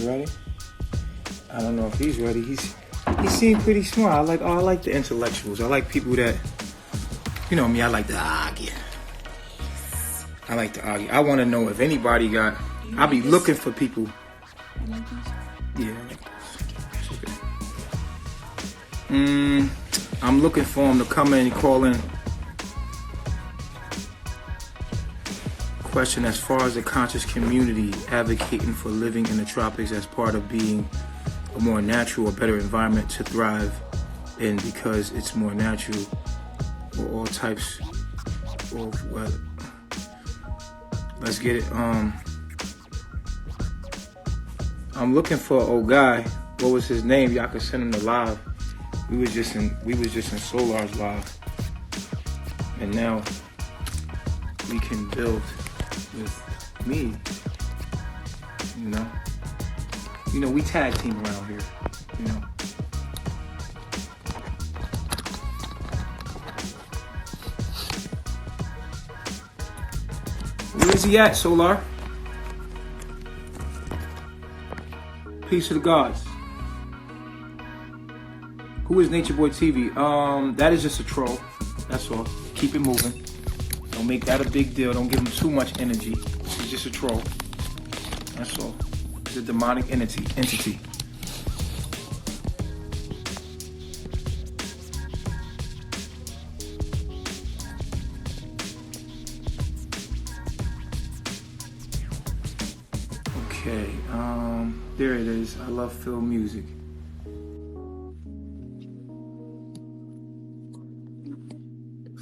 ready? I don't know if he's ready. He seemed pretty smart. I like the intellectuals. I like people that, you know me, I like to argue. I like to argue. I want to know if anybody got, I'll be looking for people. Yeah, I like this. Okay. I'm looking for them to come in and call in. Question: as far as the conscious community advocating for living in the tropics as part of being a more natural or better environment to thrive in because it's more natural, or all types of weather. Let's get it. I'm looking for an old guy. What was his name? Y'all could send him to live. We was just in Solar's live, and now we can build with me. You know, we tag team around here. You know. Where is he at, Solar? Peace to the gods. Who is NatureBoy TV? That is just a troll. That's all. Keep it moving. Don't make that a big deal. Don't give him too much energy. He's just a troll. That's all. It's a demonic entity. Okay. There it is. I love Phil music.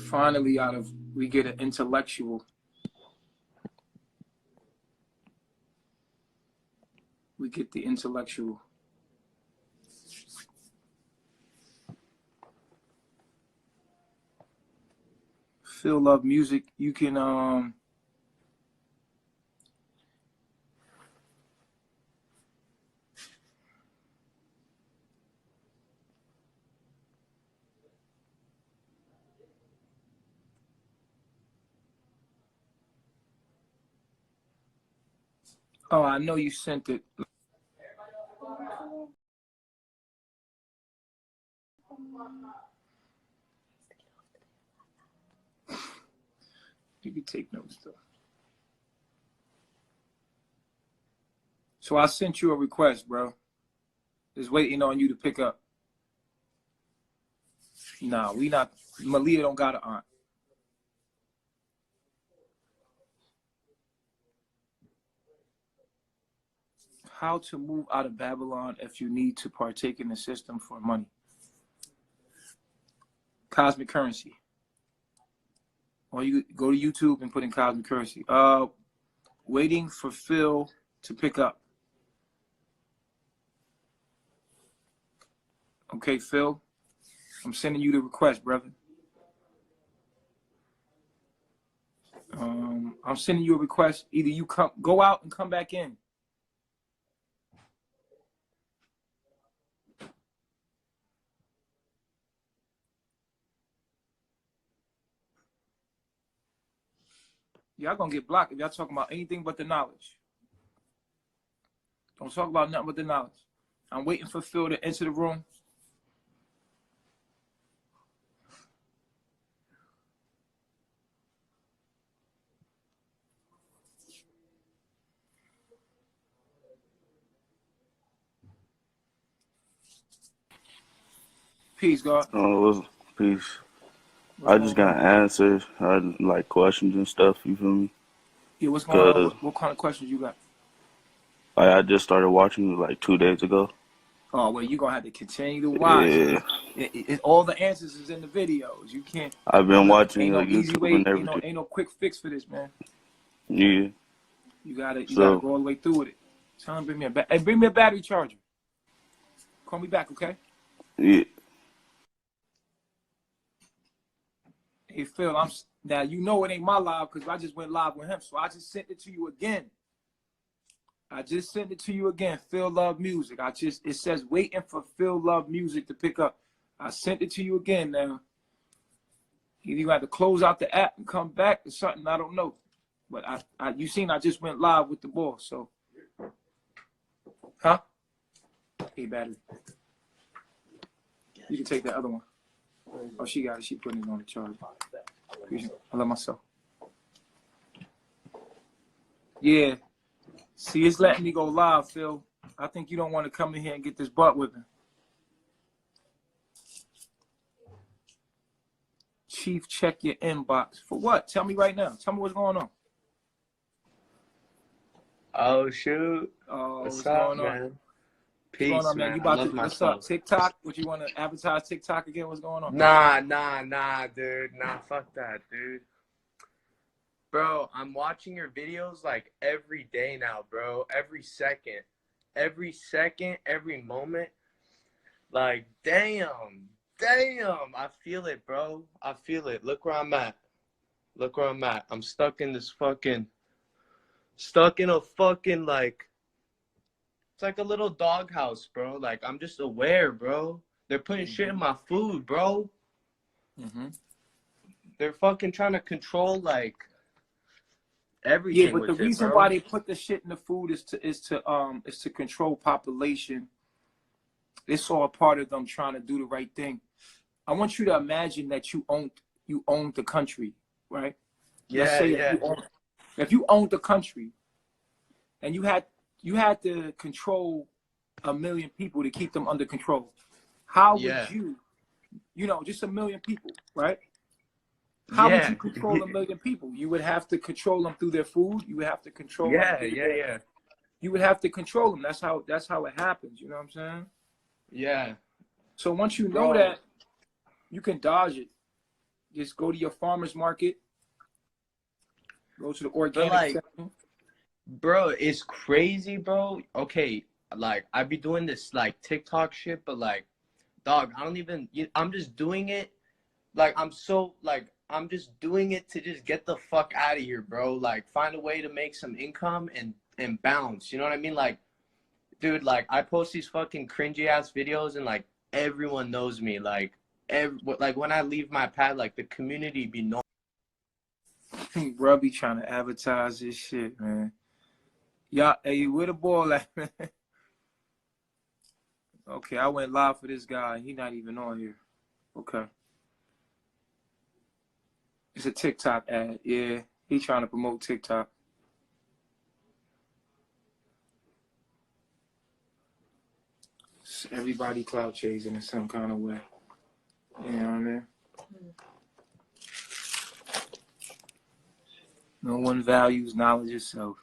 Finally, we get an intellectual. We get the intellectual. Phil love music. You can oh, I know you sent it. You can take notes though. So I sent you a request, bro. Just waiting on you to pick up. Nah, we not. Malia don't got an aunt. How to move out of Babylon if you need to partake in the system for money. Cosmic currency. Or you go to YouTube and put in cosmic currency. Waiting for Phil to pick up. Okay, Phil. I'm sending you the request, brother. I'm sending you a request. Either you go out and come back in. Y'all gonna get blocked if y'all talking about anything but the knowledge. Don't talk about nothing but the knowledge. I'm waiting for Phil to enter the room. Peace, God. Oh, peace. I just got answers. I like questions and stuff. You feel me? Yeah, what's going on? What kind of questions you got? I just started watching like 2 days ago. Oh, well, you're going to have to continue to watch. Yeah. All the answers is in the videos. You can't. I've been watching ain't no YouTube easy way, and everything. ain't no quick fix for this, man. Yeah. You gotta go all the way through with it. Tell him bring me bring me a battery charger. Call me back, okay? Yeah. Hey Phil, now you know it ain't my live because I just went live with him, so I just sent it to you again. Phil Love Music. It says waiting for Phil Love Music to pick up. I sent it to you again now. Either you have to close out the app and come back or something, I don't know. But you seen I just went live with the boss, so. Huh? Hey, battery. You can take that other one. Oh, she got it. She putting it on the charge. I love myself. Yeah. See, it's letting me go live, Phil. I think you don't want to come in here and get this butt whipping. Chief, check your inbox. For what? Tell me right now. Tell me what's going on. Oh, shoot. Oh, what's going up, on? man? What's going Peace, on, man? man. You I about love to, what's myself. up? TikTok? What, you want to advertise TikTok again? What's going on? Nah, dude. Nah, fuck that, dude. Bro, I'm watching your videos like every day now, bro. Every second, every moment. Like, damn. I feel it, bro. I feel it. Look where I'm at. I'm stuck in a fucking, like, it's like a little doghouse, bro. Like, I'm just aware, bro. They're putting shit in my food, bro. They're fucking trying to control, like, everything. Yeah, but the reason why they put the shit in the food is to control population. It's all part of them trying to do the right thing. I want you to imagine that you owned the country, right? Let's say if you owned the country and you had to control 1 million people to keep them under control. How would you know, just 1 million people, right? How would you control 1 million people? You would have to control them through their food. You would have to control them. You would have to control them. That's how it happens. You know what I'm saying? Yeah. So once you know that, you can dodge it. Just go to your farmer's market. Go to the organic section. Bro, it's crazy, bro. Okay, like, I be doing this, like, TikTok shit, but, like, dog, I'm just doing it. Like, I'm just doing it to just get the fuck out of here, bro. Like, find a way to make some income and bounce. You know what I mean? Like, dude, like, I post these fucking cringy ass videos and, like, everyone knows me. Like, when I leave my pad, like, the community be known. Bro, be trying to advertise this shit, man. Y'all, hey, where the ball at, man? Okay, I went live for this guy. He not even on here. Okay. It's a TikTok ad. Yeah, he trying to promote TikTok. Everybody clout chasing in some kind of way. You know what I mean? No one values knowledge itself.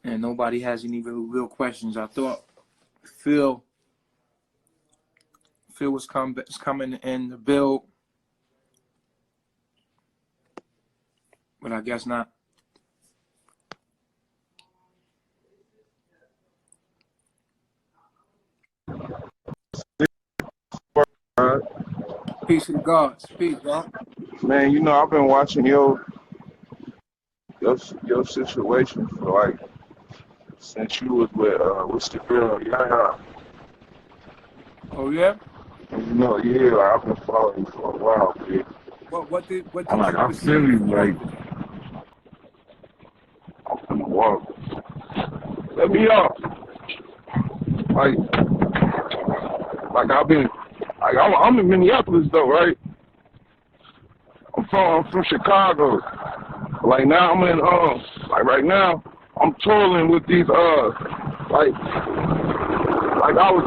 And nobody has any real questions. I thought Phil was coming in the build, but I guess not. Peace to the gods. Peace, bro. Man, you know, I've been watching your situation for like since you was with what's the girl? Yeah. Oh yeah. And you know, yeah, like, I've been following you for a while, dude. What did I'm like, you I perceive? feel you, like I'm finna walk. Let me off. Like I've been, like I'm in Minneapolis though, right? I'm from Chicago. Like now I'm in like right now I'm touring with these like I was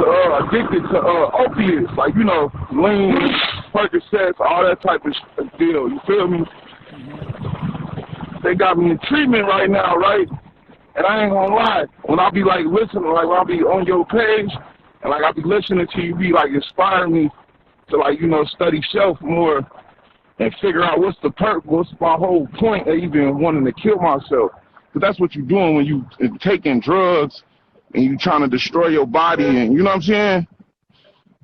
addicted to opiates, like, you know, lean, Percocets, all that type of deal. You feel me? They got me in treatment right now, right? And I ain't gonna lie, when I be like listening, like when I be on your page, and like I be listening to you, be like inspiring me to, like, you know, study self more and figure out what's the purpose, what's my whole point of even wanting to kill myself. But that's what you're doing when you taking drugs and you trying to destroy your body, and you know what I'm saying?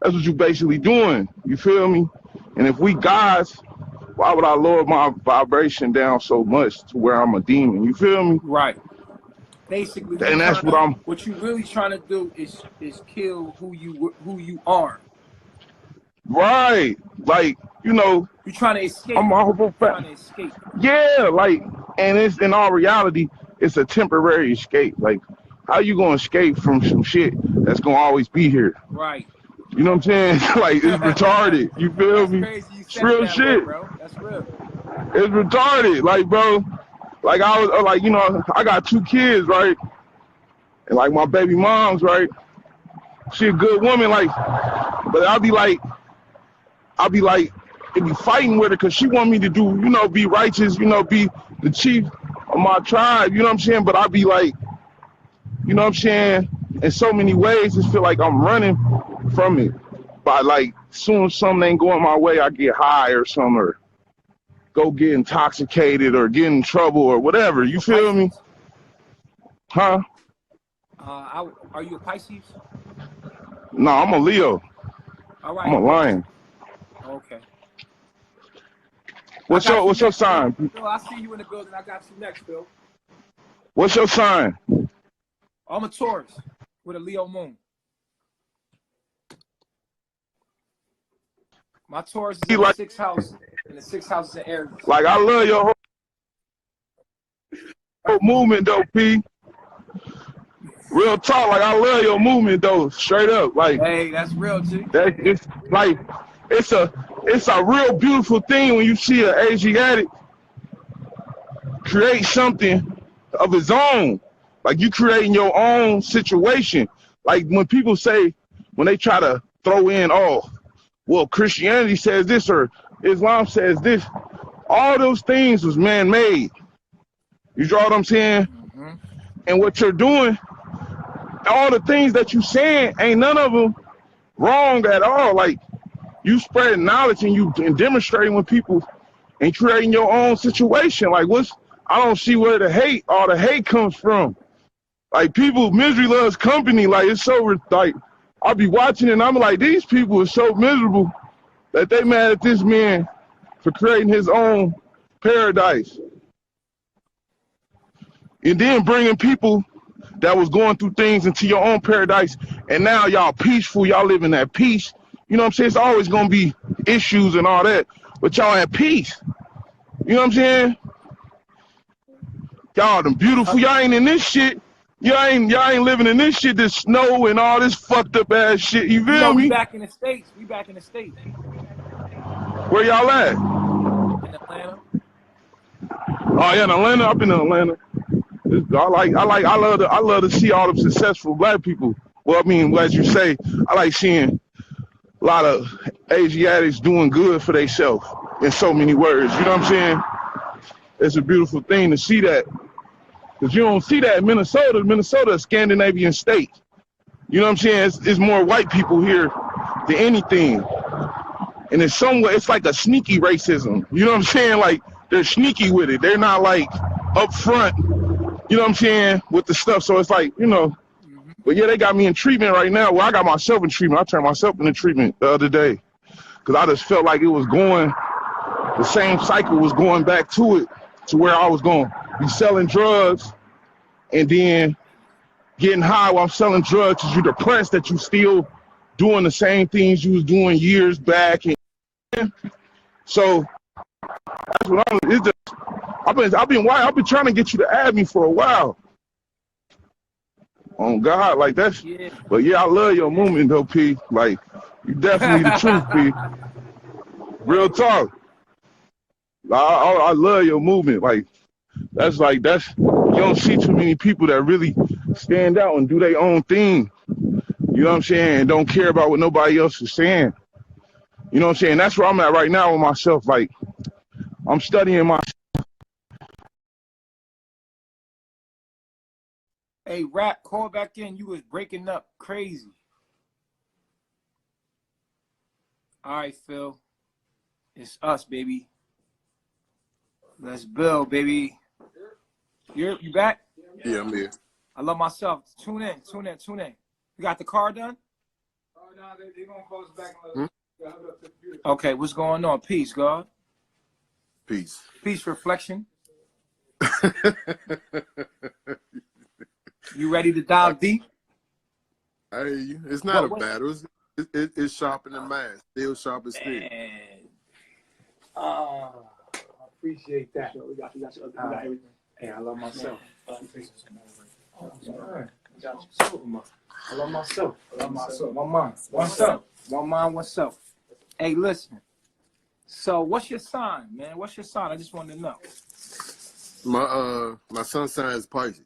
That's what you basically doing. You feel me? And if we guys, why would I lower my vibration down so much to where I'm a demon? You feel me? Right. Basically, And that's what you really trying to do is kill who you are. Right. Like, you know, You're trying to escape. I'm a whole Trying to escape. Yeah, like, and it's in all reality, it's a temporary escape. Like, how you gonna escape from some shit that's gonna always be here? Right. You know what I'm saying? Like, it's retarded. You feel That's me? crazy. You It's said it real that way, shit. bro. That's real. It's retarded. Like, bro, like I was like, you know, I got 2 kids, right? And like my baby mom's, right? She a good woman, like, but I'll be like, it be fighting with her because she want me to do, you know, be righteous, you know, be the chief of my tribe, you know what I'm saying? But I be like, you know what I'm saying? In so many ways, just feel like I'm running from it. But like, soon as something ain't going my way, I get high or something, or go get intoxicated or get in trouble or whatever. You feel me? Huh? Are you a Pisces? No, I'm a Leo. All right. I'm a lion. Okay. What's your sign? Phil, I see you in the building. I got you next, Phil. What's your sign? I'm a Taurus with a Leo moon. My Taurus is in the 6th house, and the 6th house is in Aries. Like, I love your whole movement, though, P. Real talk, like, I love your movement, though, straight up. Like, hey, that's real, G. That it's like it's a real beautiful thing when you see an Asiatic create something of his own. Like, you creating your own situation. Like, when people say, when they try to throw in, oh, well, Christianity says this or Islam says this, all those things was man-made. You draw what I'm saying? Mm-hmm. And what you're doing, all the things that you saying, ain't none of them wrong at all. Like, you spreading knowledge and demonstrating with people and creating your own situation. Like, I don't see where all the hate comes from. Like, people, misery loves company. Like, it's so, like, I'll be watching and I'm like, these people are so miserable that they mad at this man for creating his own paradise. And then bringing people that was going through things into your own paradise, and now y'all peaceful, y'all living at peace. You know what I'm saying? It's always gonna be issues and all that, but y'all at peace. You know what I'm saying? Y'all them beautiful, y'all ain't in this shit. Y'all ain't living in this shit, this snow and all this fucked up ass shit. You feel me? We back in the States. We back in the States. Where y'all at? In Atlanta. Oh yeah, in Atlanta. I've been in Atlanta. I love to see all the successful black people. Well, I mean, as you say, I like seeing a lot of Asiatics doing good for themselves in so many words. You know what I'm saying? It's a beautiful thing to see that. Because you don't see that in Minnesota. Minnesota is a Scandinavian state. You know what I'm saying? It's more white people here than anything. And it's somewhat, it's like a sneaky racism. You know what I'm saying? Like, they're sneaky with it. They're not like up front, you know what I'm saying, with the stuff. So it's like, you know, but yeah, they got me in treatment right now. Well, I got myself in treatment. I turned myself into treatment the other day because I just felt like it was going, the same cycle was going back to it, to where I was going to be selling drugs and then getting high while I'm selling drugs because you're depressed that you still doing the same things you was doing years back. And so that's what it's just, I've been trying to get you to add me for a while. On God, like that's, yeah. But yeah, I love your movement though, P. Like, you definitely the truth, P. Real talk. I love your movement. Like, you don't see too many people that really stand out and do their own thing. You know what I'm saying? And don't care about what nobody else is saying. You know what I'm saying? That's where I'm at right now with myself. Like, I'm studying my. Hey, Rap, call back in. You was breaking up crazy. All right, Phil. It's us, baby. Let's build, baby. You back? Yeah, I'm here. I love myself. Tune in. You got the car done? Oh, no, they're going to close back. Okay, what's going on? Peace, God. Peace. Peace, reflection. You ready to dive deep? I hear you. It's not a battle. It's sharper than mine. Still sharp as steel. Man. I appreciate that. We got everything. Hey, I love myself. Yeah. I love myself. I love myself. My mom. What's up? My mom, what's up? Hey, listen. So, what's your sign, man? What's your sign? I just wanted to know. My son's sign is Pisces.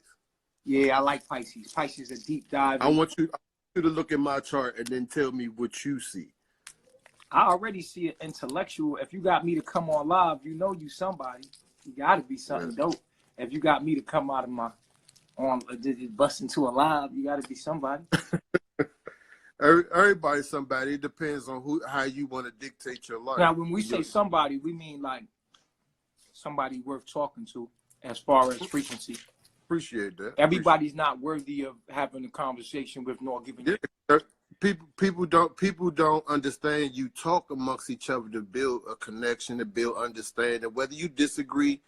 Yeah, I like Pisces. Pisces is a deep dive. I want you to look at my chart and then tell me what you see. I already see an intellectual. If you got me to come on live, you know you somebody. You got to be something dope. If you got me to come out of my bust into a live, you got to be somebody. Everybody's somebody. It depends on how you want to dictate your life. Now, when we say somebody, we mean like somebody worth talking to as far as frequency. Appreciate that. Everybody's not worthy of having a conversation with nor giving. Yeah, people don't understand. You talk amongst each other to build a connection, to build understanding. Whether you disagree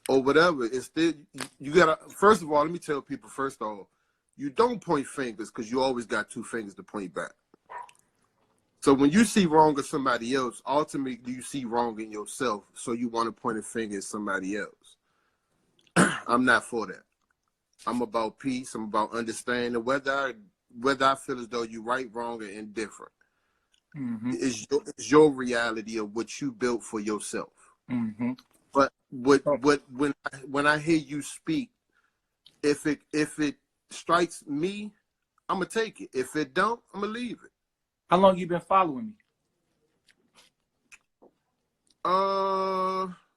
or whatever, it's still you gotta. First of all, let me tell people. First of all, you don't point fingers because you always got two fingers to point back. So when you see wrong in somebody else, ultimately you see wrong in yourself. So you want to point a finger at somebody else. I'm not for that. I'm about peace. I'm about understanding whether I feel as though you're right, wrong, or indifferent. Mm-hmm. It's your reality of what you built for yourself. Mm-hmm. But when I hear you speak, if it strikes me, I'm gonna take it. If it don't, I'm gonna leave it. How long you been following me?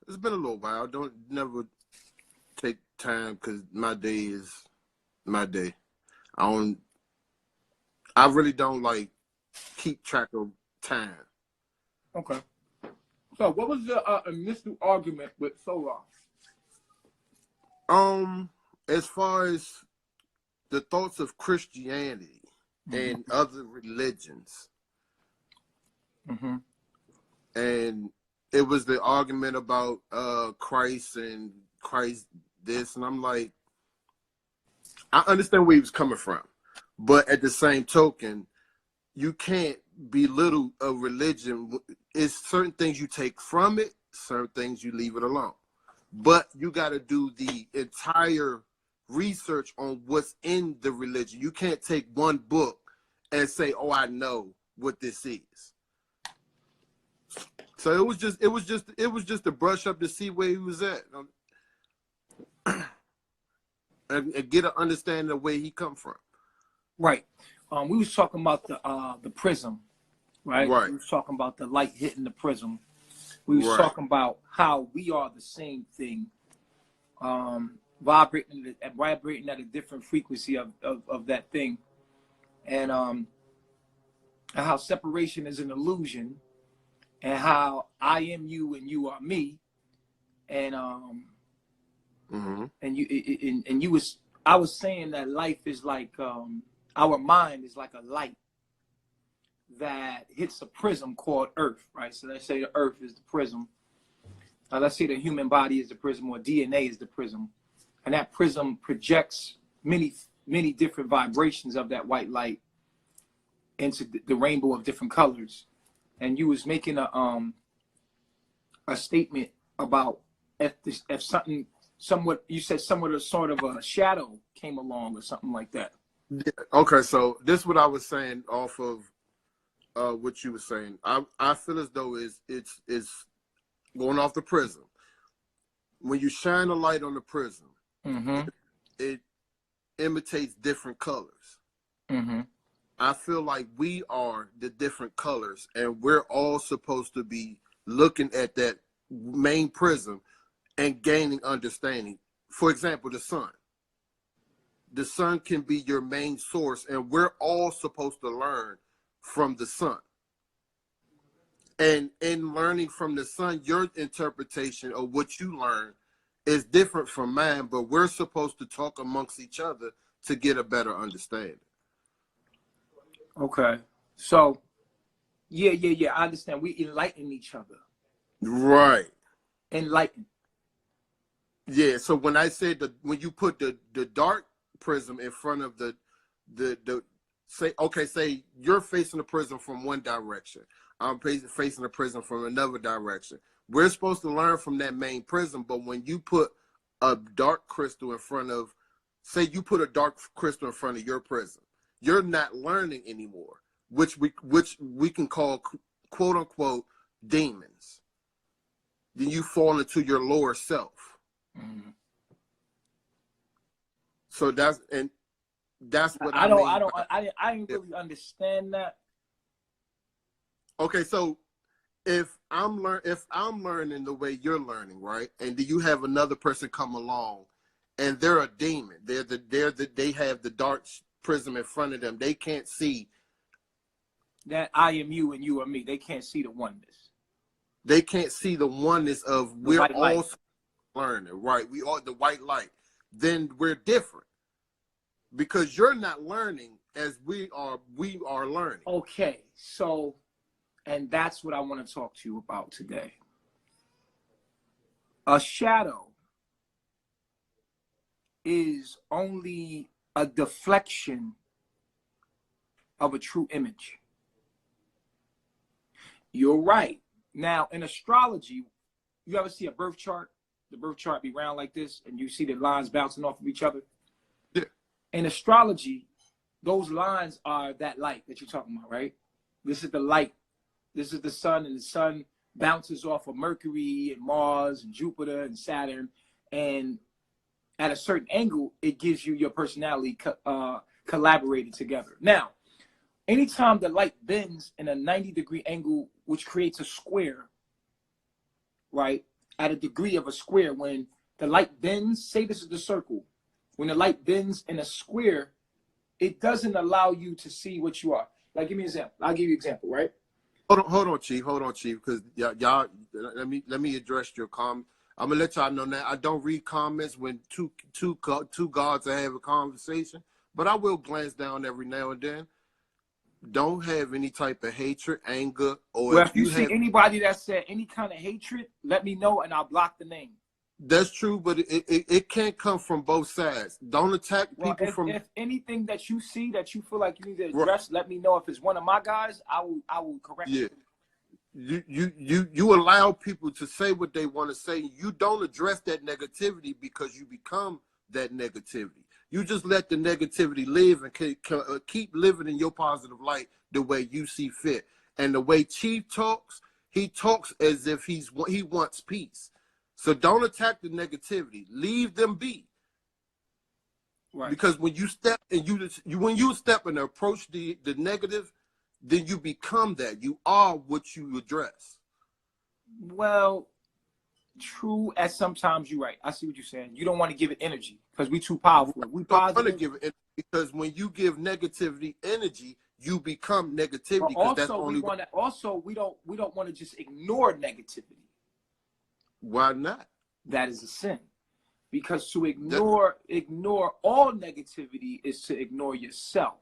It's been a little while. Don't never take time because my day is my day. I really don't like keep track of time. Okay. So what was the initial argument with Solar? As far as the thoughts of Christianity and other religions, and it was the argument about Christ and Christ this, and I'm like, I understand where he was coming from, but at the same token, you can't belittle a religion. It's certain things you take from it, certain things you leave it alone. But you got to do the entire research on what's in the religion. You can't take one book and say, "Oh, I know what this is." So it was just a brush up to see where he was at, and get an understanding of where he come from. Right. We was talking about the prism, right? Right. We was talking about the light hitting the prism. We was talking about how we are the same thing, vibrating at a different frequency of that thing, and how separation is an illusion, and how I am you and you are me, and I was saying that life is like our mind is like a light that hits a prism called Earth, right? So let's say the Earth is the prism. Let's say the human body is the prism, or DNA is the prism, and that prism projects many different vibrations of that white light into the rainbow of different colors. And you was making a statement about if something somewhat, you said somewhat a sort of a shadow came along or something like that. Yeah. Okay, so this is what I was saying off of what you were saying. I feel as though it's going off the prism. When you shine a light on the prism, it imitates different colors. I feel like we are the different colors, and we're all supposed to be looking at that main prism and gaining understanding. For example, the sun. The sun can be your main source, and we're all supposed to learn from the sun. And in learning from the sun, your interpretation of what you learn is different from mine, but we're supposed to talk amongst each other to get a better understanding. Okay. So, yeah, I understand. We enlighten each other. Right. Enlighten. Yeah, so when I said when you put the dark prism in front of the say you're facing a prism from one direction. I'm facing a prism from another direction. We're supposed to learn from that main prism, but when you put a dark crystal in front of, say you put a dark crystal in front of your prism, you're not learning anymore, which we can call quote unquote demons. Then you fall into your lower self. Mm-hmm. So that's what I mean. I didn't really understand that. Okay, so if I'm learning the way you're learning, right? And do you have another person come along and they're a demon. They have the dark prism in front of them. They can't see that I am you and you are me. They can't see the oneness. They can't see the oneness of we're all learning, right? We are the white light. Then we're different because you're not learning as we are learning. Okay, so, and that's what I want to talk to you about today. A shadow is only a deflection of a true image. You're right. Now, in astrology, you ever see a birth chart? The birth chart be round like this, and you see the lines bouncing off of each other? Yeah. In astrology, those lines are that light that you're talking about, right? This is the light. This is the sun, and the sun bounces off of Mercury and Mars and Jupiter and Saturn. And at a certain angle, it gives you your personality collaborated together. Now, anytime the light bends in a 90-degree angle, which creates a square, right? At a degree of a square, when the light bends, say this is the circle. When the light bends in a square, it doesn't allow you to see what you are. Like, give me an example. I'll give you an example, right? Hold on, Chief, because y'all, let me address your comment. I'm gonna let y'all know now. I don't read comments when two gods are having a conversation, but I will glance down every now and then. Don't have any type of hatred, anger, or well, if you see anybody that said any kind of hatred, let me know and I'll block the name. That's true, but it can't come from both sides. Don't attack people from. If anything that you see that you feel like you need to address, let me know. If it's one of my guys, I will correct you. You allow people to say what they want to say. You don't address that negativity because you become that negativity. You just let the negativity live and keep living in your positive light the way you see fit. And the way Chief talks, he talks as if he wants peace. So don't attack the negativity. Leave them be. Right. Because when you step and when you step and approach the negative, then you become that. You are what you address. Well, true, as sometimes you're right. I see what you're saying. You don't want to give it energy because we're too powerful. We positive. Want to give it energy because when you give negativity energy, you become negativity. But that's we don't want to just ignore negativity. Why not? That is a sin. Because to ignore all negativity is to ignore yourself.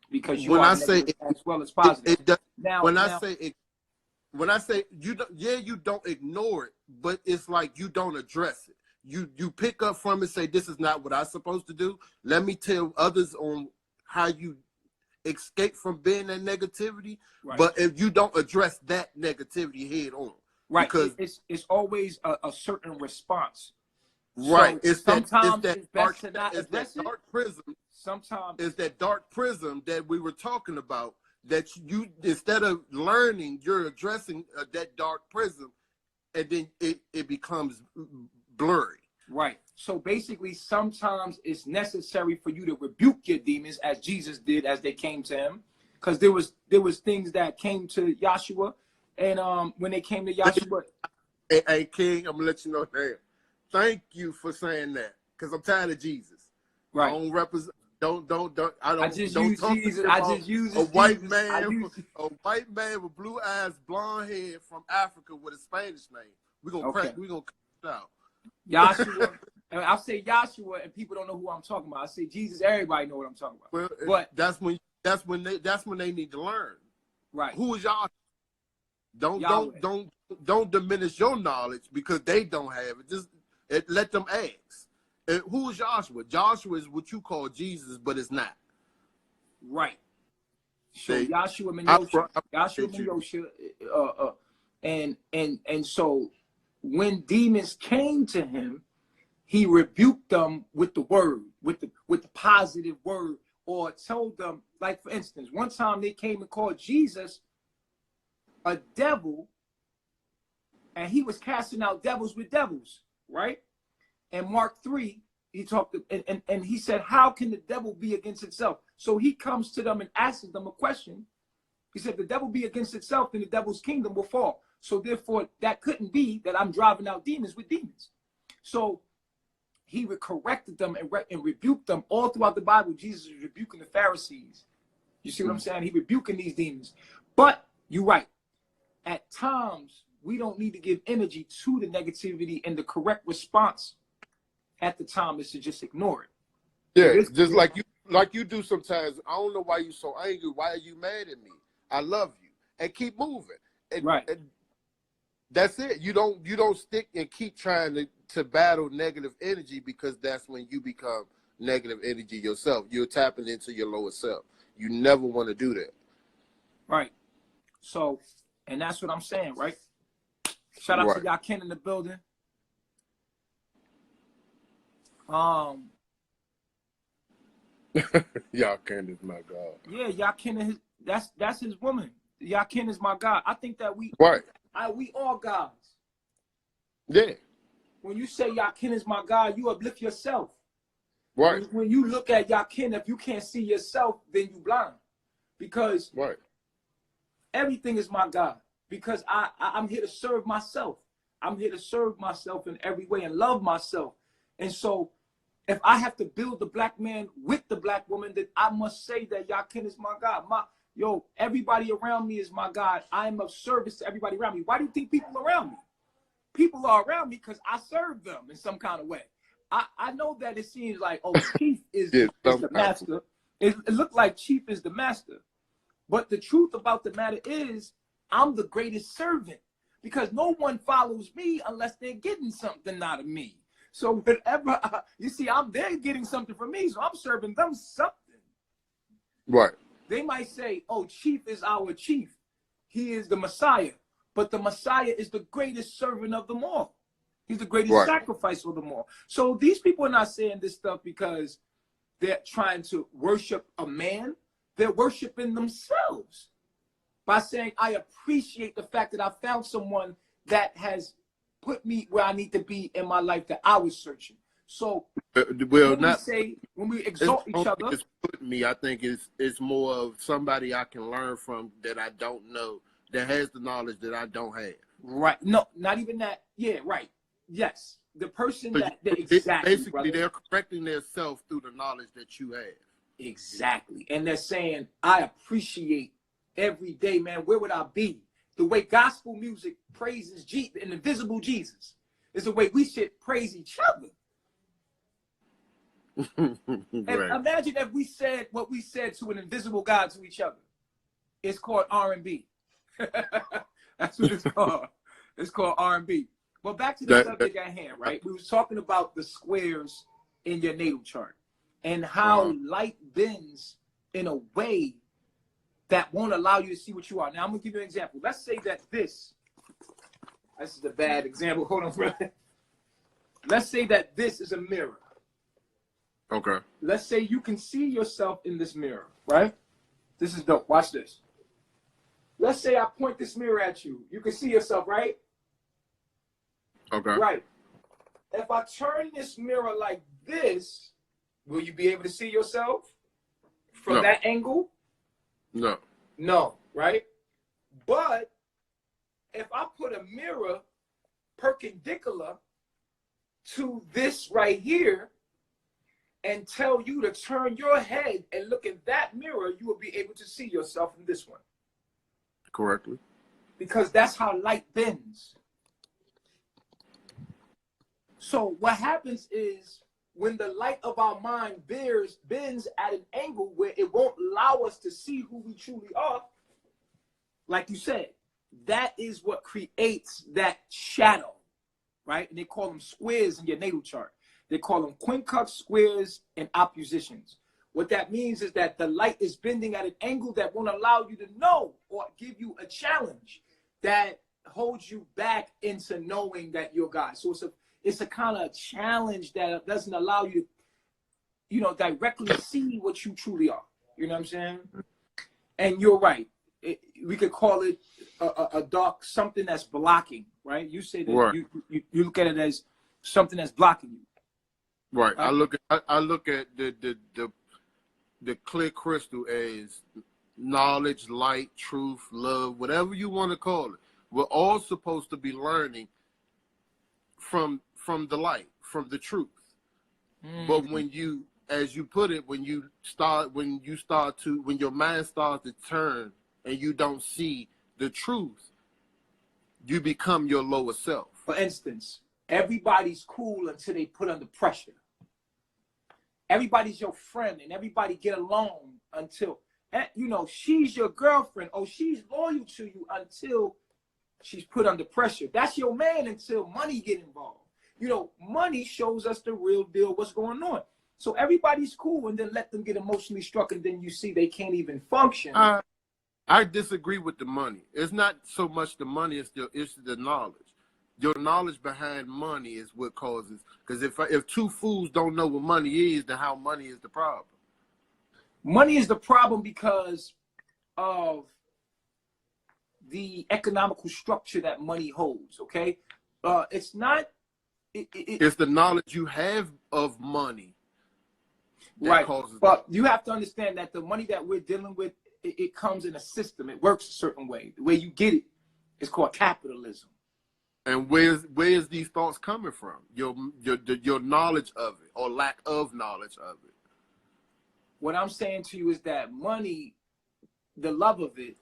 Because you are negative as well as positive. When I say you don't, you don't ignore it, but it's like you don't address it. You pick up from it, say this is not what I'm supposed to do. Let me tell others on how you escape from being that negativity. Right. But if you don't address that negativity head on, right? Because it's always a certain response. Right. So it's that dark prism. Sometimes it's that dark prism that we were talking about. That you, instead of learning, you're addressing that dark prism, and then it becomes blurry. Right. So basically, sometimes it's necessary for you to rebuke your demons, as Jesus did, as they came to him, because there was things that came to Yahshua, and when they came to Yahshua. Hey, King, I'm gonna let you know that. Thank you for saying that, because I'm tired of Jesus. Right. I don't represent. I just use Jesus. A white man with blue eyes, blonde hair from Africa with a Spanish name. We're gonna crack. We're gonna cut it out. Yahshua. I say Yahshua, and people don't know who I'm talking about. I say Jesus. Everybody know what I'm talking about. Well, but that's when they need to learn. Right. Who is Yahshua? Don't diminish your knowledge because they don't have it. Just let them ask. Who is Joshua? Joshua is what you call Jesus, but it's not. Right. So They, Yahshua Ben I, Yosha, I Yahshua appreciate Ben you. Yosha, and so when demons came to him, he rebuked them with the word, with the positive word, or told them, like for instance, one time they came and called Jesus a devil, and he was casting out devils with devils, right? And Mark 3, he talked and he said, how can the devil be against itself? So he comes to them and asks them a question. He said, the devil be against itself, then the devil's kingdom will fall. So therefore, that couldn't be that I'm driving out demons with demons. So he corrected them and rebuked them all throughout the Bible. Jesus is rebuking the Pharisees. You see what I'm saying? He rebuking these demons. But you're right. At times, we don't need to give energy to the negativity, and the correct response at the time is to just ignore it. Yeah, just like you do sometimes. I don't know why you so angry. Why are you mad at me? I love you, and keep moving. And, right. And that's it. You don't stick and keep trying to battle negative energy, because that's when you become negative energy yourself. You're tapping into your lower self. You never want to do that. Right. So, and that's what I'm saying, right? Shout out to Yakin in the building. Yakin is my God. Yeah, Yakin is that's his woman. Yakin is my God. I think that we all gods. Yeah. When you say Yakin is my God, you uplift yourself. Right. When you look at Yakin, if you can't see yourself, then you blind. Because everything is my God. Because I'm here to serve myself. I'm here to serve myself in every way and love myself. And so if I have to build the black man with the black woman, then I must say that Yakin is my God. Everybody around me is my God. I am of service to everybody around me. Why do you think people are around me? People are around me because I serve them in some kind of way. I know that it seems like, oh, Chief is the master. It looked like Chief is the master. But the truth about the matter is, I'm the greatest servant, because no one follows me unless they're getting something out of me. So whatever, they're getting something from me, so I'm serving them something. Right. They might say, oh, Chief is our chief. He is the Messiah. But the Messiah is the greatest servant of them all. He's the greatest sacrifice of them all. So these people are not saying this stuff because they're trying to worship a man. They're worshiping themselves by saying, I appreciate the fact that I found someone that has put me where I need to be in my life that I was searching. So when we exalt each other, it's putting me. I think it's more of somebody I can learn from that I don't know, that has the knowledge that I don't have. Right. No, not even that. Yeah, right. Yes. The person basically they're correcting themselves through the knowledge that you have. Exactly. And they're saying, I appreciate every day, man. Where would I be? The way gospel music praises an invisible Jesus is the way we should praise each other. Imagine if we said what we said to an invisible God to each other. It's called R&B. That's what it's called. It's called R&B. But back to the subject at hand, right? We was talking about the squares in your natal chart and how light bends in a way that won't allow you to see what you are. Now, I'm going to give you an example. Let's say that this is a bad example. Hold on, brother. Let's say that this is a mirror. Okay. Let's say you can see yourself in this mirror, right? This is dope. Watch this. Let's say I point this mirror at you. You can see yourself, right? Okay. Right. If I turn this mirror like this, will you be able to see yourself from that angle? No. No, right? But if I put a mirror perpendicular to this right here and tell you to turn your head and look in that mirror, you will be able to see yourself in this one. Correctly. Because that's how light bends. So what happens is when the light of our mind bends at an angle where it won't allow us to see who we truly are, like you said, that is what creates that shadow, right? And they call them squares in your natal chart. They call them quincunx, squares, and oppositions. What that means is that the light is bending at an angle that won't allow you to know or give you a challenge that holds you back into knowing that you're God. So it's a kind of challenge that doesn't allow you to, you know, directly see what you truly are. You know what I'm saying? And you're right. We could call it a dark, something that's blocking, right? You say that Right. you look at it as something that's blocking you. Right. I look at the clear crystal as knowledge, light, truth, love, whatever you want to call it. We're all supposed to be learning from the light, from the truth. But when you, as you put it, when your mind starts to turn and you don't see the truth, you become your lower self. For instance, everybody's cool until they put under pressure. Everybody's your friend and everybody get along until, you know, she's your girlfriend or she's loyal to you until she's put under pressure. That's your man until money get involved. You know, money shows us the real deal, what's going on. So everybody's cool and then let them get emotionally struck and then you see they can't even function. I disagree with the money. It's not so much the money, it's the knowledge. Your knowledge behind money is what causes, because if two fools don't know what money is, then how money is the problem? Money is the problem because of the economical structure that money holds, okay? It's not... it's the knowledge you have of money that right, causes but you have to understand that the money that we're dealing with, it comes in a system. It works a certain way. The way you get it is called capitalism. And where's these thoughts coming from? Your knowledge of it or lack of knowledge of it. What I'm saying to you is that money, the love of it,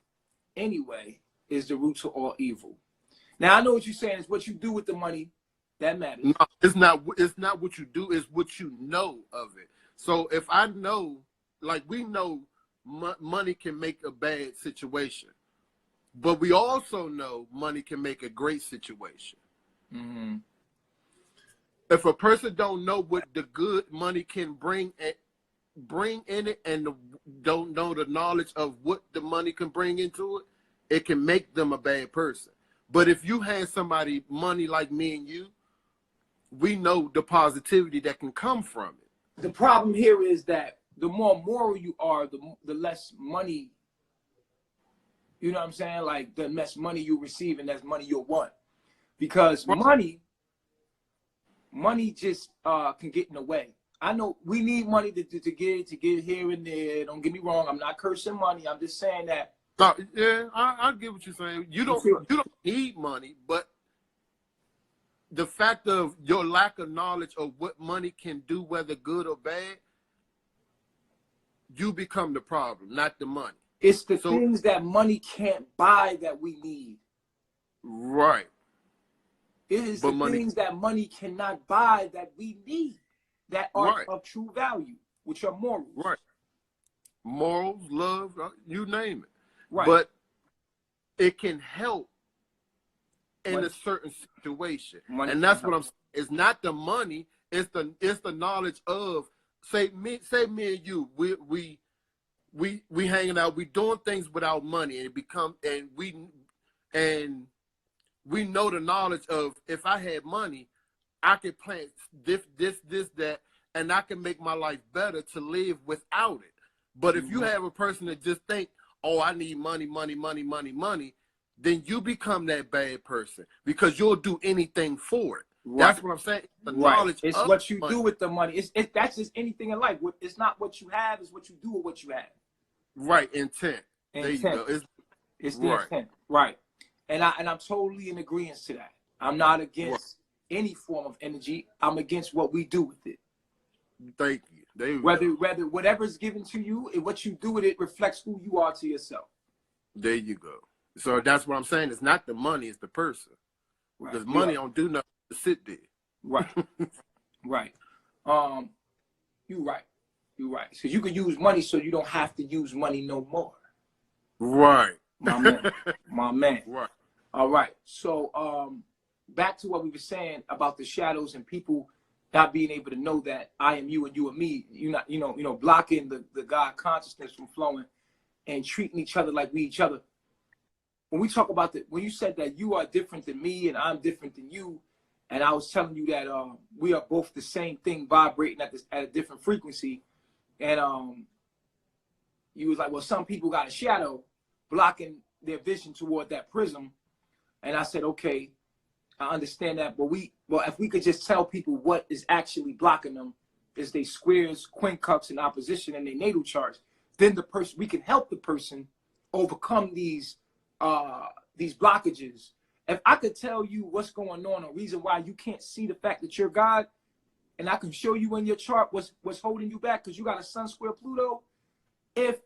anyway, is the root to all evil. Now I know what you're saying is what you do with the money that matters. No, it's not what you do, it's what you know of it. So if I know, like we know, money can make a bad situation. But we also know money can make a great situation. Mm-hmm. If a person don't know what the good money can bring in it and don't know the knowledge of what the money can bring into it, it can make them a bad person. But if you had somebody money like me and you, we know the positivity that can come from it. The problem here is that the more moral you are, the less money. You know what I'm saying? Like, the less money you receive and less money you'll want. Because money just can get in the way. I know we need money to get here and there. Don't get me wrong. I'm not cursing money. I'm just saying that. Yeah, I get what you're saying. You don't need money, but the fact of your lack of knowledge of what money can do, whether good or bad, you become the problem, not the money. It's the things that money can't buy that we need. Right. It is the things that money cannot buy that we need, that are of true value, which are morals. Right. Morals, love, you name it. Right. But it can help in a certain situation. And that's what I'm saying. It's not the money, it's the knowledge of, say me and you, we hanging out, we doing things without money, and we know the knowledge of, if I had money, I could plant this, that, and I can make my life better to live without it. But if you have a person that just think, oh, I need money, then you become that bad person because you'll do anything for it. Right. That's what I'm saying. The knowledge it's what you do with the money. That's just anything in life. It's not what you have, it's what you do with what you have. Right, intent. There you go. It's the intent. Right. And I'm totally in agreement to that. I'm not against any form of energy. I'm against what we do with it. Thank you. There you whether go. Whatever's given to you and what you do with it reflects who you are to yourself. There you go. So that's what I'm saying. It's not the money, it's the person. Right. Because money don't do nothing to sit there. Right. Right. You're right. You're right. So you can use money so you don't have to use money no more. Right. My man. My man. Right. All right. So back to what we were saying about the shadows and people not being able to know that I am you and you are me. You not, blocking the God consciousness from flowing and treating each other like we each other. When we talk about when you said that you are different than me and I'm different than you, and I was telling you that we are both the same thing vibrating at a different frequency, and you was like, well, some people got a shadow blocking their vision toward that prism, and I said, okay, I understand that, but if we could just tell people what is actually blocking them is they squares, quincunx, and opposition in their natal charts, then we can help the person overcome these blockages. If I could tell you what's going on, a reason why you can't see the fact that you're God, and I can show you in your chart what's holding you back because you got a Sun square Pluto. If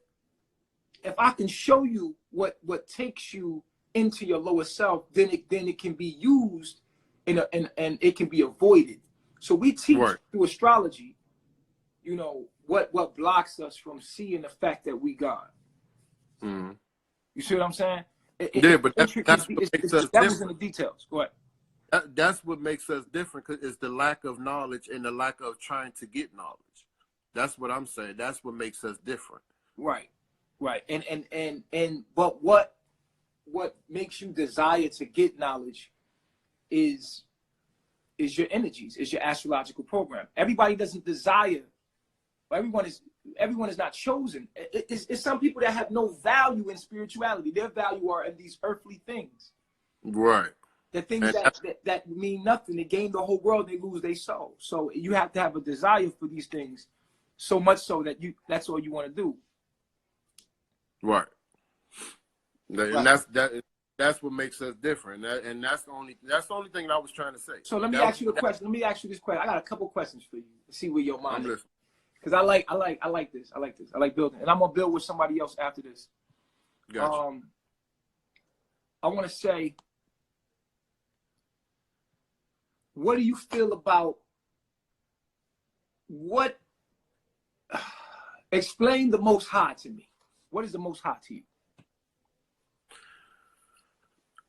I can show you what takes you into your lower self, then it can be used and it can be avoided. So we teach through astrology, what blocks us from seeing the fact that we God. Mm-hmm. You see what I'm saying? But that's what makes us that was in the details. Go ahead. That's what makes us different, because it's the lack of knowledge and the lack of trying to get knowledge. That's what I'm saying. That's what makes us different. Right. But what makes you desire to get knowledge is your energies, is your astrological program. Everybody doesn't desire. Everyone is not chosen. It's some people that have no value in spirituality. Their value are in these earthly things. Right. The things that mean nothing. They gain the whole world, they lose their soul. So you have to have a desire for these things, so much so that that's all you want to do. Right. And that's what makes us different. And that's the only thing that I was trying to say. So let me ask you a question. Let me ask you this question. I got a couple questions for you to see where your mind is. Because I like this. I like building. And I'm gonna build with somebody else after this. Gotcha. I want to say, what do you feel about explain the Most High to me. What is the Most High to you?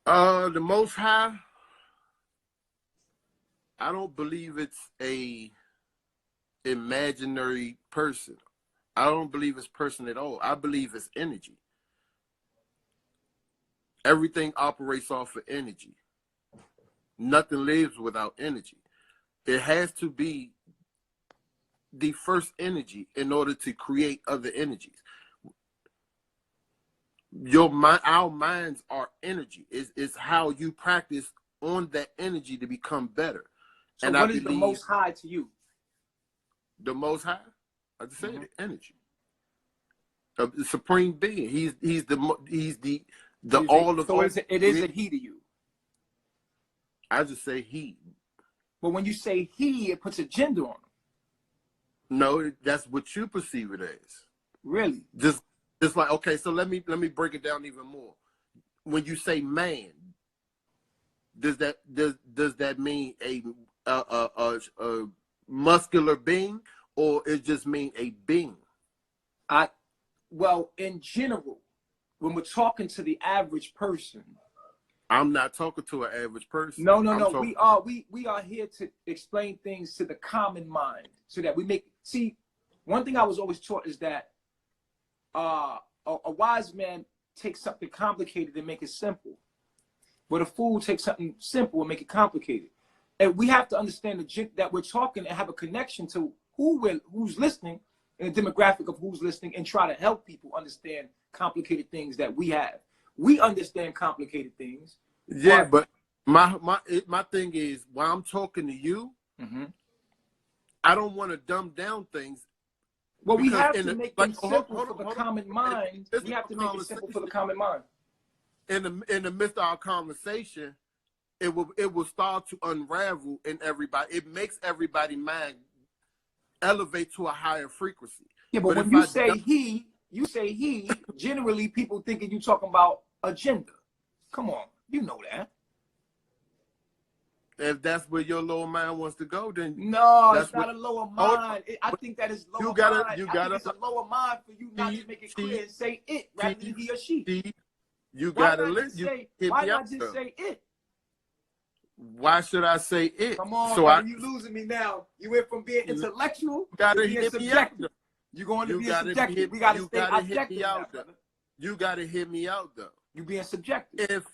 The Most High, I don't believe it's a imaginary person. I don't believe it's person at all. I believe it's energy. Everything operates off of energy. Nothing lives without energy. It has to be the first energy in order to create other energies. Our minds are energy. It's how you practice on that energy to become better. So what is the Most High to you? The Most High, I just said it, energy. The supreme being. He's the all of. So it is a he to you. I just say he. But when you say he, it puts a gender on him. No, that's what you perceive it as. Really? Just like, okay, so let me break it down even more. When you say man, does that mean a muscular being, or it just mean a being? Well, in general, when we're talking to the average person, I'm not talking to an average person. No. We are here to explain things to the common mind, so that we make. See, one thing I was always taught is that a wise man takes something complicated and make it simple, but a fool takes something simple and make it complicated. And we have to understand that we're talking and have a connection to who's listening and the demographic of who's listening, and try to help people understand complicated things that we have. We understand complicated things. Yeah, but my thing is, while I'm talking to you, I don't want to dumb down things. Well, we have to make them simple for the common mind. We have to make it simple for the common mind. In the midst of our conversation, it will start to unravel in everybody. It makes everybody's mind elevate to a higher frequency. Yeah, but when you say he, generally people thinking you talking about a gender. Come on, you know that. If that's where your lower mind wants to go, then no, it's not a lower mind. I think that is lower mind. You gotta. It's a lower mind for you not to make it clear and say it rather than he or she. You gotta listen. Why not just say it? Why should I say it? Come on, So bro, you losing me now. You went from being intellectual to being subjective. You're going to be subjective. We got to stay objective now, brother. You got to hear me out, though. You being subjective.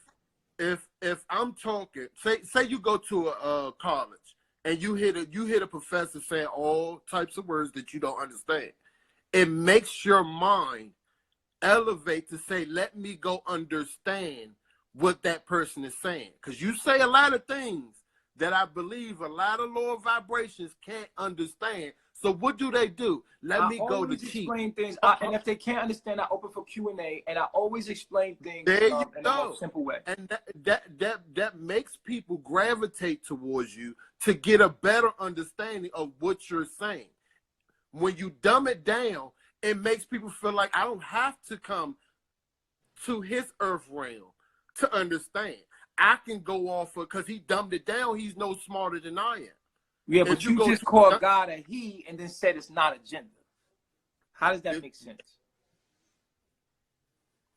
If I'm talking, say you go to a college and you hear the professor saying all types of words that you don't understand, it makes your mind elevate to say, let me go understand what that person is saying. Because you say a lot of things that I believe a lot of lower vibrations can't understand. So what do? Let me go to explain things, and if they can't understand, I open for Q&A, and I always explain things in a more simple way. And that makes people gravitate towards you to get a better understanding of what you're saying. When you dumb it down, it makes people feel like I don't have to come to his earth realm to understand. I can go off of, because he dumbed it down, he's no smarter than I am. Yeah, but you just called God a he and then said it's not a gender. How does that make sense?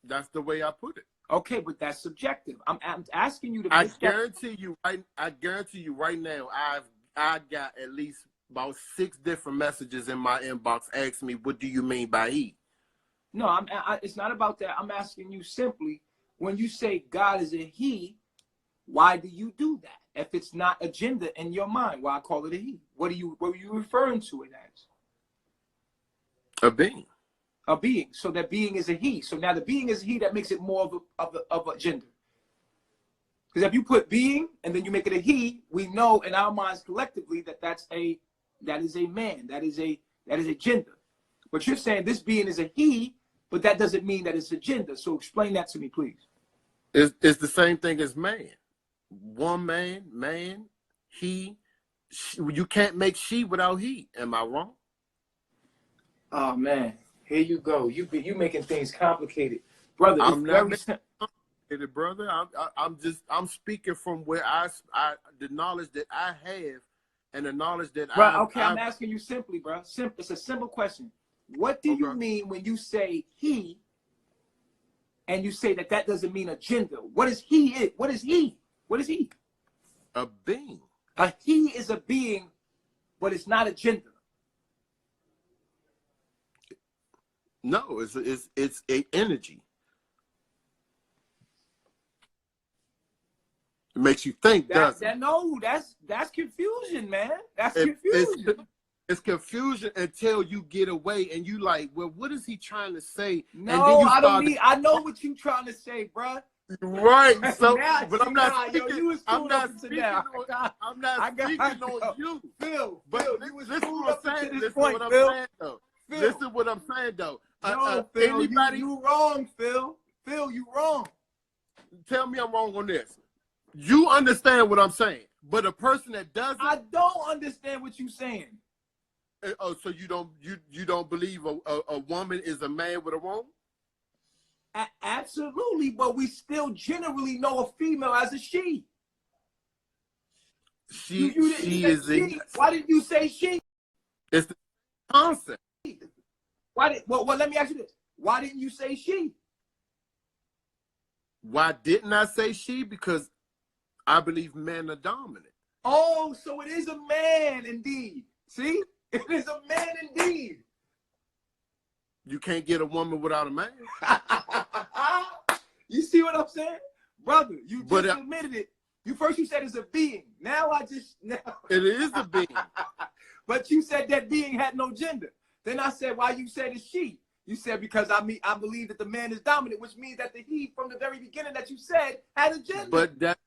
That's the way I put it. Okay, but that's subjective. I'm asking you to. I guarantee you right now, I got at least about 6 different messages in my inbox asking me, what do you mean by he? No, it's not about that. I'm asking you simply, when you say God is a he, why do you do that? If it's not a gender in your mind, why call it a he? What are you referring to it as? A being. A being. So that being is a he. So now the being is a he, that makes it more of a gender. Because if you put being and then you make it a he, we know in our minds collectively that that is a man, that is a gender. But you're saying this being is a he, but that doesn't mean that it's a gender. So explain that to me, please. It's the same thing as man. One man, he. You can't make she without he. Am I wrong? Oh man, here you go. You making things complicated, brother. I'm not making complicated, brother. I'm speaking from where the knowledge that I have and the knowledge that I'm asking you simply, bro. It's a simple question. What do you mean when you say he, and you say that doesn't mean a gender? What is he? What is he? What is he? A being. A he is a being, but it's not a gender. No, it's a energy. It makes you think, doesn't it? No, that's confusion, man. That's confusion. It's confusion until you get away and you like, well, what is he trying to say? No, I know what you trying to say, bro. Right. So, now, but I'm not speaking. I'm not speaking on you, Phil. But Phil, you was screwed up to this Listen point, what Phil. I'm saying, though. Listen what I'm saying, though. No, Phil, anybody, you wrong, Phil. Phil, you wrong. Tell me I'm wrong on this. You understand what I'm saying, but a person that doesn't. I don't understand what you're saying. Oh, so you don't believe a woman is a man with a womb? Absolutely, but we still generally know a female as a she. She is a. Why didn't you say she? It's the concept. Well, let me ask you this. Why didn't you say she? Why didn't I say she? Because I believe men are dominant. Oh, so it is a man indeed. See? It is a man indeed. You can't get a woman without a man. You see what I'm saying? Brother, you just admitted it. You said it's a being. Now it is a being. But you said that being had no gender. Then I said, why you said it's she? You said because I believe that the man is dominant, which means that the he from the very beginning that you said had a gender. But that,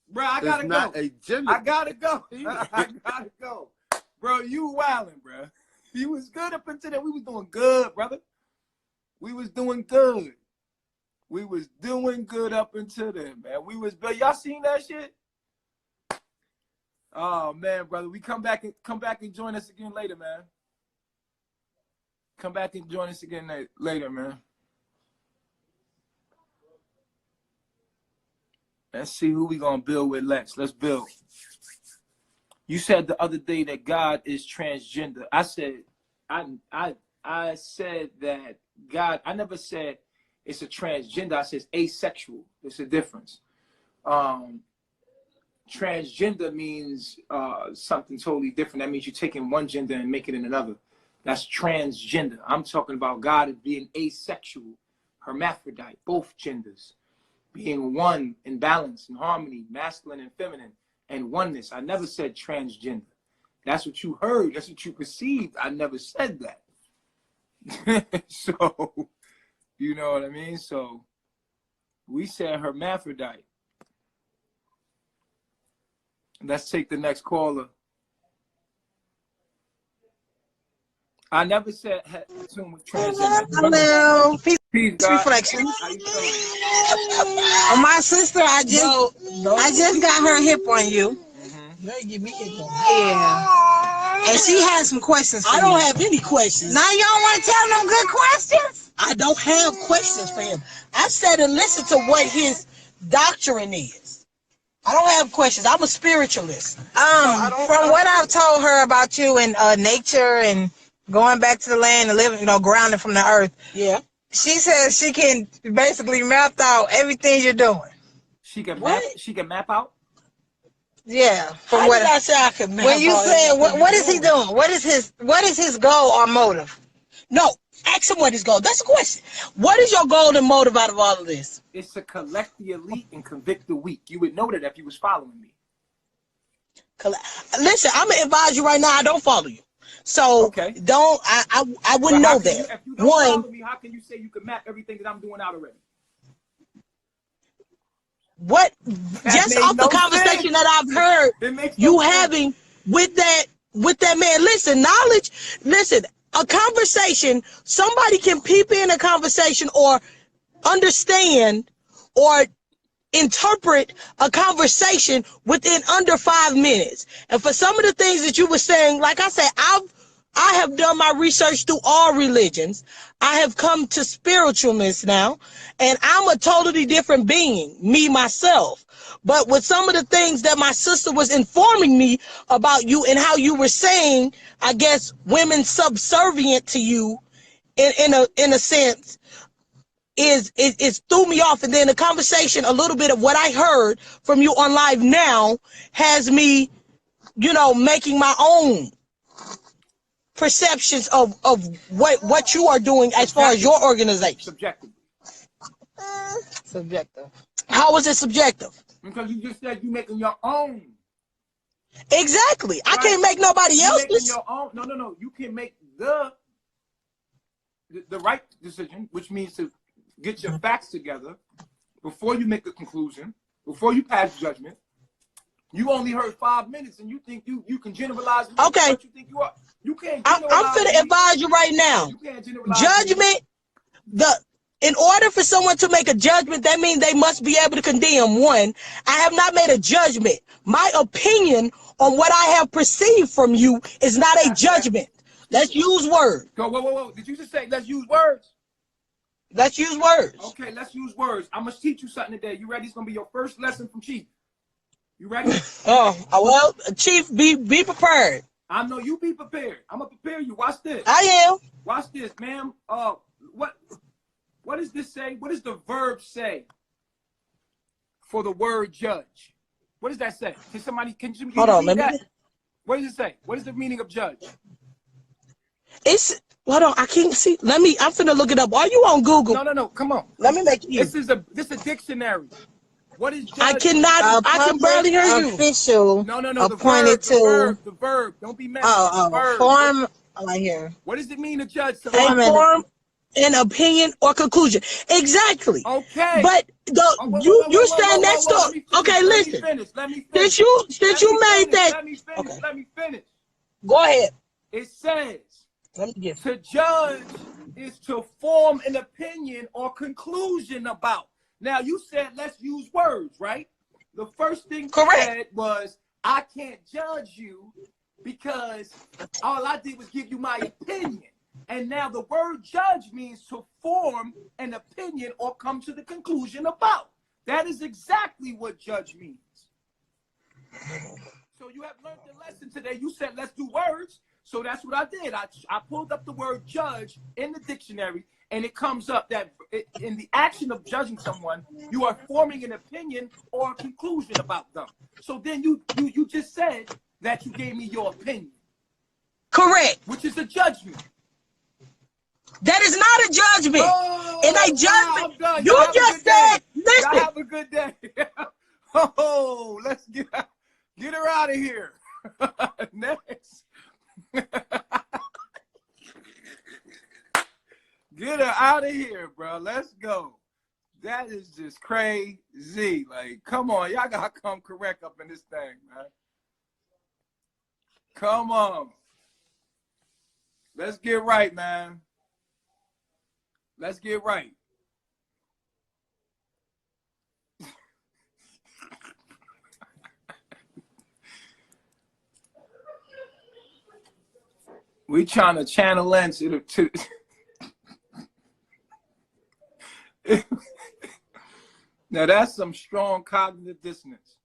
bro, I gotta go. Not a gender. I gotta go. I gotta go. Bro, you wildin', bro. You was good up until that. We was doing good, brother. We was doing good. We was doing good up until then, man. Y'all seen that shit? Oh man, brother. We come back and join us again later, man. Come back and join us again later, man. Let's see who we gonna build with next. Let's build. You said the other day that God is transgender. I said that God. I never said it's a transgender. I said it's asexual. There's a difference. transgender means something totally different. That means you're taking one gender and making it another. That's transgender. I'm talking about God as being asexual, hermaphrodite, both genders, being one in balance and harmony, masculine and feminine, and oneness. I never said transgender. That's what you heard. That's what you perceived. I never said that. So, you know what I mean? So, we said hermaphrodite. Let's take the next caller. I never said transgender. Hello, peace God. reflection. How you feeling? My sister, I just got her hip on you. Yeah, and she has some questions for you. I don't have any questions. Now you don't want to tell them good questions? I don't have questions for him. I said to listen to what his doctrine is. I don't have questions. I'm a spiritualist. From what I've told her about you and nature and going back to the land and living, grounded from the earth. Yeah. She says she can basically map out everything you're doing. She can map. She can map out. Yeah. From what I say, I can map when you out said, everything what you're is he doing. doing? What is his goal or motive? No, ask him what his goal. That's the question. What is your goal and motive out of all of this? It's to collect the elite and convict the weak. You would know that if you was following me. Listen, I'm gonna advise you right now. I don't follow you, so Okay. don't. I wouldn't know that. If you don't follow me, how can you say you can map everything that I'm doing out already? What? That Just made off the no conversation sense. that I've heard It makes you no sense. having with that man. Listen, knowledge. Listen, a conversation. Somebody can peep in a conversation or understand or interpret a conversation within under 5 minutes. And for some of the things that you were saying, like I said, I have done my research through all religions. I have come to spiritualness now, and I'm a totally different being, me, myself. But with some of the things that my sister was informing me about you and how you were saying, I guess, women subservient to you in a sense, it threw me off. And then the conversation, a little bit of what I heard from you on live now has me, making my own perceptions of what you are doing as far as your organization. Subjective. How is it subjective? Because you just said you're making your own. Exactly. Right. I can't make nobody else's. Your own. No. You can make the right decision, which means to get your facts together before you make a conclusion, before you pass judgment. You only heard 5 minutes, and you think you can generalize. Okay. What you think you are. You can't. I'm finna advise you right now. You can't generalize. Judgment. In order for someone to make a judgment, that means they must be able to condemn. One, I have not made a judgment. My opinion on what I have perceived from you is not a judgment. Let's use words. Whoa. Did you just say let's use words? Let's use words. Okay, let's use words. I'm going to teach you something today. You ready? It's going to be your first lesson from Chief. You ready? Well, Chief, be prepared. I know you be prepared. I'm going to prepare you. Watch this. I am. Watch this, ma'am. What does this say? What does the verb say for the word judge? What does that say? Can you hold on, read that? What does it say? What is the meaning of judge? Hold on, I can't see. I'm finna look it up. Are you on Google? No. Come on. Let me make you. This is a dictionary. What is judge? I cannot. I can barely hear you. Official. No. Appointed the verb. Don't be mad. Form. Right here. What does it mean to judge? Form an opinion or conclusion. Exactly. Okay. But you stand next door. Okay, listen. Let me finish. Since you made that. Let me finish. Go ahead. It says Let me get to judge is to form an opinion or conclusion about. Now you said let's use words, right? The first thing you said was I can't judge you because all I did was give you my opinion. And now the word judge means to form an opinion or come to the conclusion about. That is exactly what judge means. So you have learned the lesson today. You said let's do words. So that's what I did. I pulled up the word judge in the dictionary, and it comes up that in the action of judging someone, you are forming an opinion or a conclusion about them. So then you just said that you gave me your opinion. Correct. Which is a judgment. That is not a judgment. Oh, And a wow, judgment. I'm done. You Y'all just said, Y'all listen. have a good day. Oh, let's get her out of here. Next. Get her out of here, bro. Let's go. That is just crazy. Like, come on. Y'all got to come correct up in this thing, man. Come on. Let's get right, man. Let's get right. We trying to channel into to now that's some strong cognitive dissonance.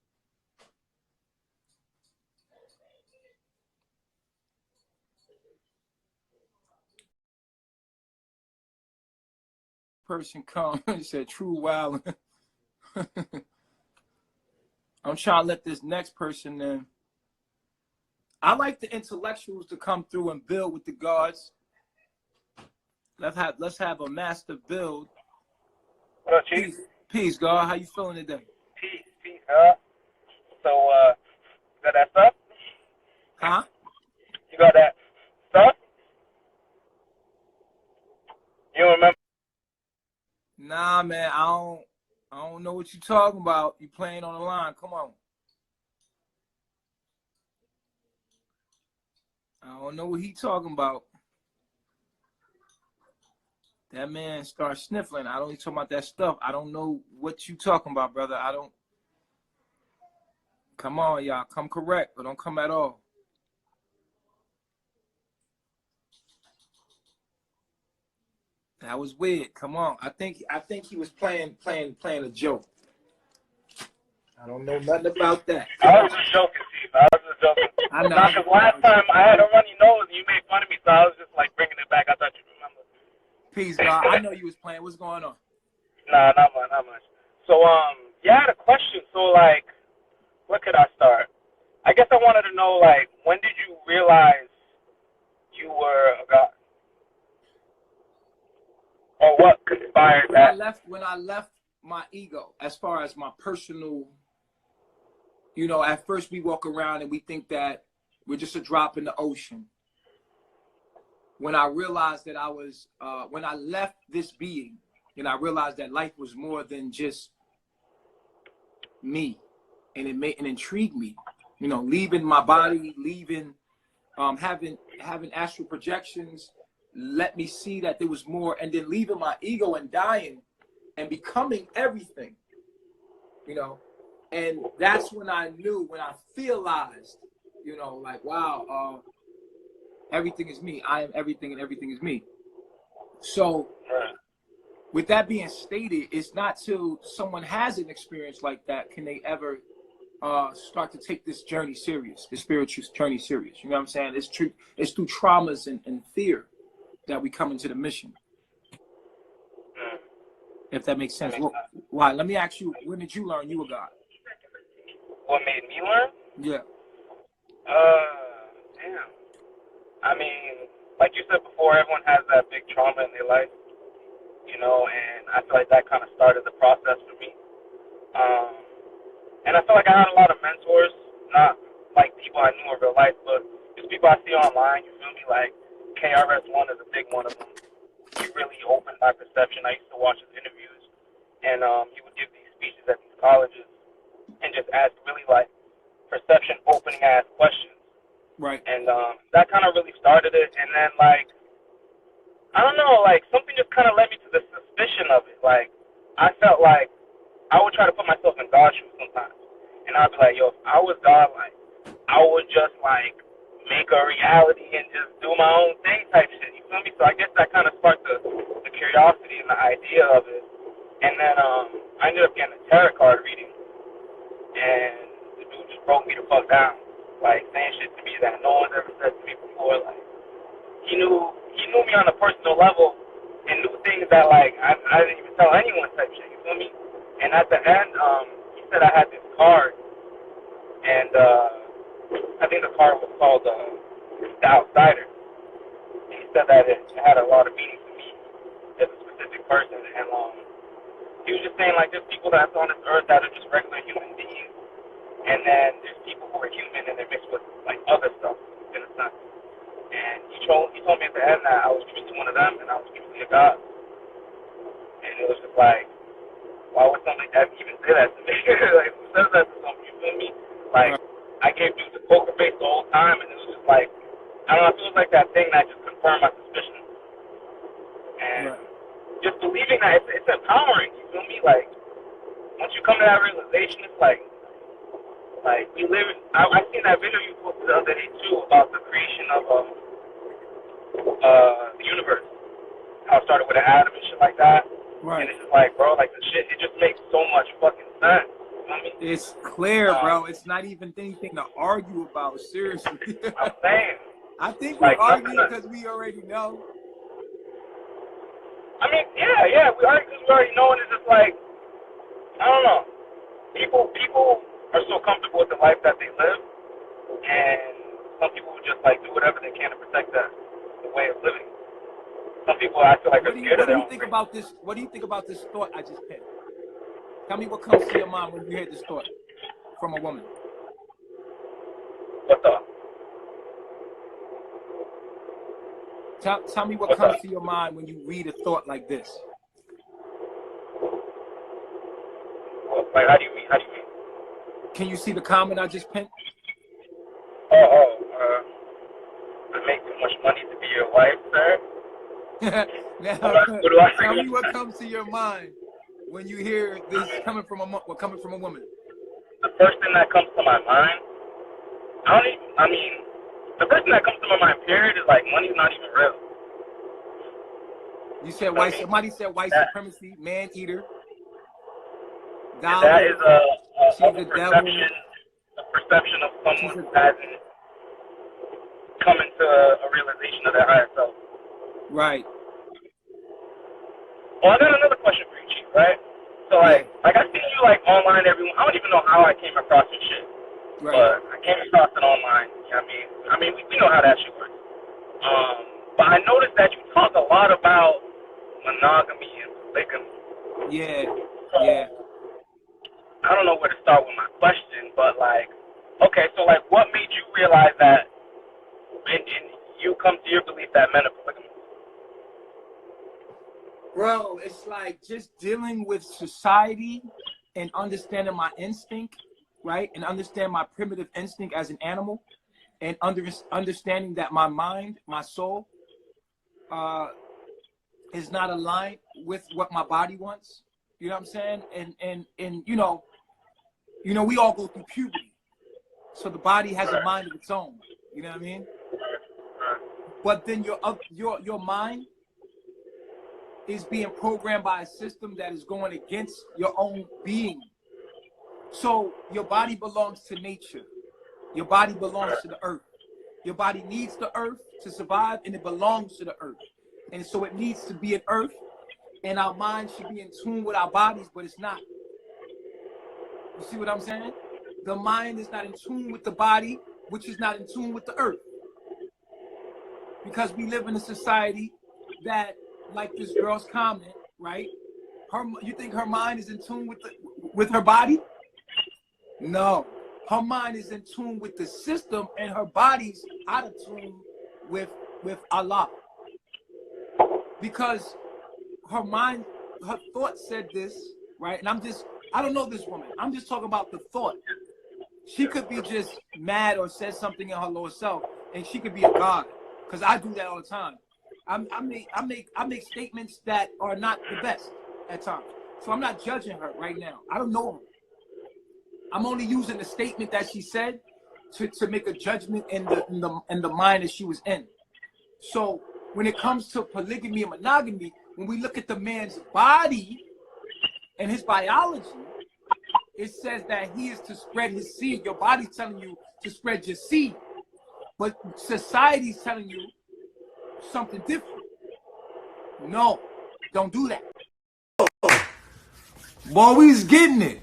Person come and said true wild. I'm trying to let this next person in. I like the intellectuals to come through and build with the gods. Let's have a master build. What up, Chief? Peace, God. How you feeling today? Peace, So, you got that stuff? Huh? You got that stuff? You don't remember? Nah, man. I don't know what you talking about. You playing on the line. Come on. I don't know what he talking about. That man starts sniffling. I don't even talk about that stuff. I don't know what you talking about, brother. I don't. Come on, y'all. Come correct, but don't come at all. That was weird. Come on. I think he was playing a joke. I don't know nothing about that. I was just joking, Chief. I was just joking. I know. Because last time I had a runny nose and you made fun of me, so I was just like bringing it back. I thought you'd remember. Peace, God. I know you was playing. What's going on? Nah, not much. So, yeah, I had a question. So, like, where could I start? I guess I wanted to know, like, when did you realize you were a god? Or what conspired that? When I left my ego, as far as my personal, you know, at first we walk around and we think that we're just a drop in the ocean. When I realized that I was, when I left this being, and I realized that life was more than just me, and it intrigued me, you know, leaving my body, leaving, having astral projections, let me see that there was more, and then leaving my ego and dying and becoming everything, you know. And that's when I knew, when I realized, you know, like, wow, everything is me. I am everything and everything is me. So with that being stated, it's not till someone has an experience like that can they ever start to take this journey serious, this spiritual journey serious. You know what I'm saying? It's true. It's through traumas and fear that we come into the mission. If that makes sense. Well, why? Let me ask you, when did you learn you were God? What made me learn? Yeah. Damn. I mean, like you said before, everyone has that big trauma in their life, you know, and I feel like that kind of started the process for me. And I feel like I had a lot of mentors, not like people I knew in real life, but just people I see online, you feel me? Like KRS-One is a big one of them. He really opened my perception. I used to watch his interviews, and he would give these speeches at these colleges and just ask really like perception opening ass questions. Right. And that kind of really started it. And then, like, I don't know, like, something just kind of led me to the suspicion of it. Like, I felt like I would try to put myself in God's shoes sometimes. And I'd be like, yo, if I was God, like, I would just, like, make a reality and just do my own thing type shit. You feel me? So I guess that kind of sparked the curiosity and the idea of it. And then I ended up getting a tarot card reading. And the dude just broke me the fuck down. Like, saying shit to me that no one's ever said to me before. Like, he knew me on a personal level and knew things things that like I didn't even tell anyone type shit. You feel me? And at the end, he said I had this card, and I think the card was called The Outsider. And he said that it had a lot of meaning to me as a specific person, and he was just saying like there's people that's on this earth that are just regular human beings, and then there's people who are human and they're mixed with like other stuff in a sense. And he told me at the end that I was truly one of them and I was truly a god. And it was just like, why would somebody even say that to me? Like, who says that to somebody? You feel me? Like, I gave dudes a poker face the whole time, and it was just like, I don't know, it feels like that thing that just confirmed my suspicion. And just believing that it's empowering, you feel me? Like, once you come to that realization, it's like we live in, I seen that video you posted the other day too about the creation of the universe. How it started with an atom and shit like that. Right. And it's just like, bro, like the shit, it just makes so much fucking sense. You know what I mean? It's clear, bro. It's not even anything to argue about, seriously. I'm saying. I think we're arguing because we already know. I mean, yeah, we argue because we already know, and it's just like, I don't know. People are so comfortable with the life that they live, and some people just like do whatever they can to protect the way of living. Some people, I feel like, are scared of their own. What do you think about this? What do you think about this thought I just picked? Tell me what comes to your mind when you hear this thought from a woman. What thought? Tell me what comes to your mind when you read a thought like this. Well, like, how do you mean? Can you see the comment I just pinned? I make too much money to be your wife, sir. Now, tell me what comes to your mind when you hear this coming from a woman. The first thing that comes to my mind, the first thing that comes to my mind, period, is like money's not even real. You said white. Somebody said white supremacy, man eater. That is a perception. A perception of someone who hasn't come into a realization of their higher self. Right. Well, I got another question for you, Chief, right? So, like I see you, like, online everyone. I don't even know how I came across your shit. Right. But I came across it online. You know what I mean? We know how that shit works. But I noticed that you talk a lot about monogamy and polygamy. Yeah. So, I don't know where to start with my question, but, like, okay, so, like, what made you realize that and you come to your belief that men are polygamous? Bro, it's like just dealing with society and understanding my instinct, right? And understand my primitive instinct as an animal, and understanding that my mind, my soul, is not aligned with what my body wants. You know what I'm saying? And you know, we all go through puberty, so the body has a mind of its own. You know what I mean? But then your mind is being programmed by a system that is going against your own being. So your body belongs to nature. Your body belongs to the earth. Your body needs the earth to survive, and it belongs to the earth. And so it needs to be an earth, and our mind should be in tune with our bodies, but it's not. You see what I'm saying? The mind is not in tune with the body, which is not in tune with the earth. Because we live in a society that, like this girl's comment, right? You think her mind is in tune with her body? No. Her mind is in tune with the system, and her body's out of tune with Allah. Because her mind, her thought said this, right? And I don't know this woman. I'm just talking about the thought. She could be just mad or said something in her lower self, and she could be a god. Because I do that all the time. I make statements that are not the best at times. So I'm not judging her right now. I don't know her. I'm only using the statement that she said to make a judgment in the mind that she was in. So when it comes to polygamy and monogamy, when we look at the man's body and his biology, it says that he is to spread his seed. Your body's telling you to spread your seed. But society's telling you something different. No, Don't do that. Boy, we's getting it.